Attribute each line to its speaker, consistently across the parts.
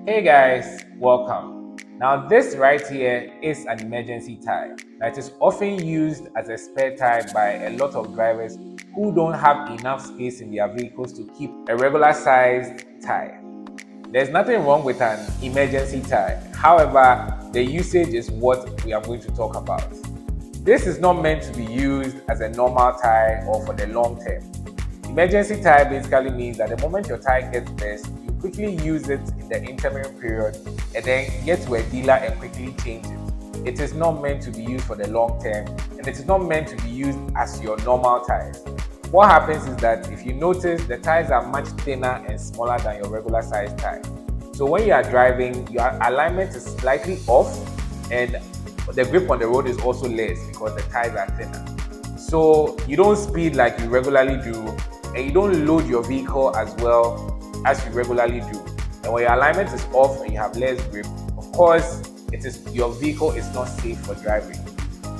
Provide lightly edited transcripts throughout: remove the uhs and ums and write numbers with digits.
Speaker 1: Hey guys, welcome. Now this right here is an emergency tire that is often used as a spare tire by a lot of drivers who don't have enough space in their vehicles to keep a regular sized tire. There's nothing wrong with an emergency tire. However, the usage is what we are going to talk about. This is not meant to be used as a normal tire or for the long term. Emergency tire basically means that the moment your tire gets burst, you quickly use it in the interim period and then get to a dealer and quickly change it. It is not meant to be used for the long term and it is not meant to be used as your normal tires. What happens is that if you notice, the tires are much thinner and smaller than your regular size tire. So when you are driving, your alignment is slightly off and the grip on the road is also less because the tires are thinner. So you don't speed like you regularly do, and you don't load your vehicle as well as you regularly do. And when your alignment is off and you have less grip, of course, your vehicle is not safe for driving.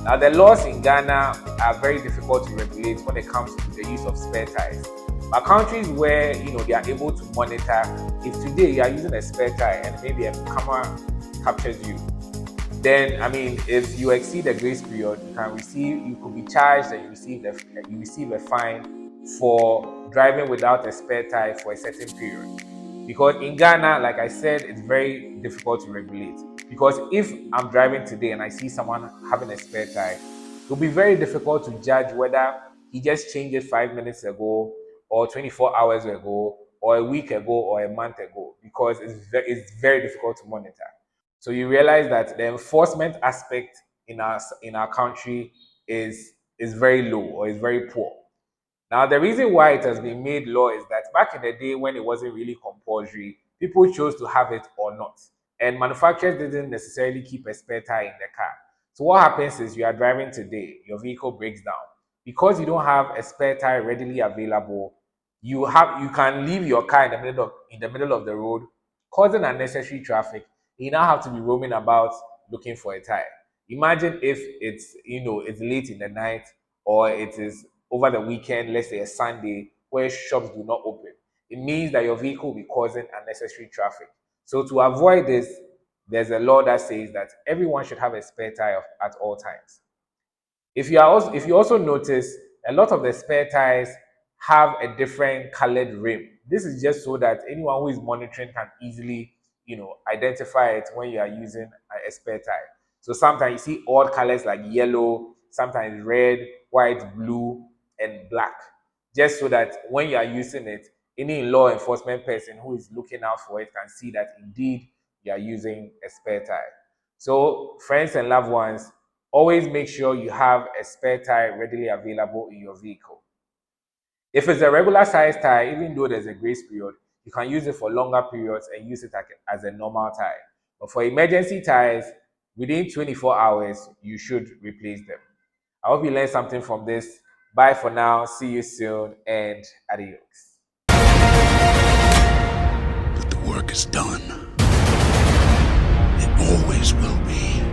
Speaker 1: Now, the laws in Ghana are very difficult to regulate when it comes to the use of spare tires. But countries where they are able to monitor, if today you are using a spare tire and maybe a camera captures you, then if you exceed the grace period, you could be charged and you receive a fine for driving without a spare tire for a certain period. Because in Ghana, like I said, it's very difficult to regulate. Because if I'm driving today and I see someone having a spare tire, it will be very difficult to judge whether he just changed it 5 minutes ago or 24 hours ago or a week ago or a month ago, because it's very difficult to monitor. So you realize that the enforcement aspect in our country is very low or is very poor. Now, the reason why it has been made law is that back in the day when it wasn't really compulsory, people chose to have it or not. And manufacturers didn't necessarily keep a spare tire in the car. So what happens is you are driving today, your vehicle breaks down. Because you don't have a spare tire readily available, you can leave your car in the middle of the road, causing unnecessary traffic. You now have to be roaming about looking for a tire. Imagine if it's late in the night or it is over the weekend, let's say a Sunday, where shops do not open. It means that your vehicle will be causing unnecessary traffic. So to avoid this, there's a law that says that everyone should have a spare tire at all times. If you also notice, a lot of the spare tires have a different colored rim. This is just so that anyone who is monitoring can easily, identify it when you are using a spare tire. So sometimes you see odd colors like yellow, sometimes red, white, blue, and black. Just so that when you are using it, any law enforcement person who is looking out for it can see that indeed you are using a spare tire. So friends and loved ones, always make sure you have a spare tire readily available in your vehicle. If it's a regular size tire, even though there's a grace period, you can use it for longer periods and use it as a normal tire. But for emergency tires, within 24 hours, you should replace them. I hope you learned something from this. Bye for now. See you soon and adios.
Speaker 2: But the work is done. It always will be.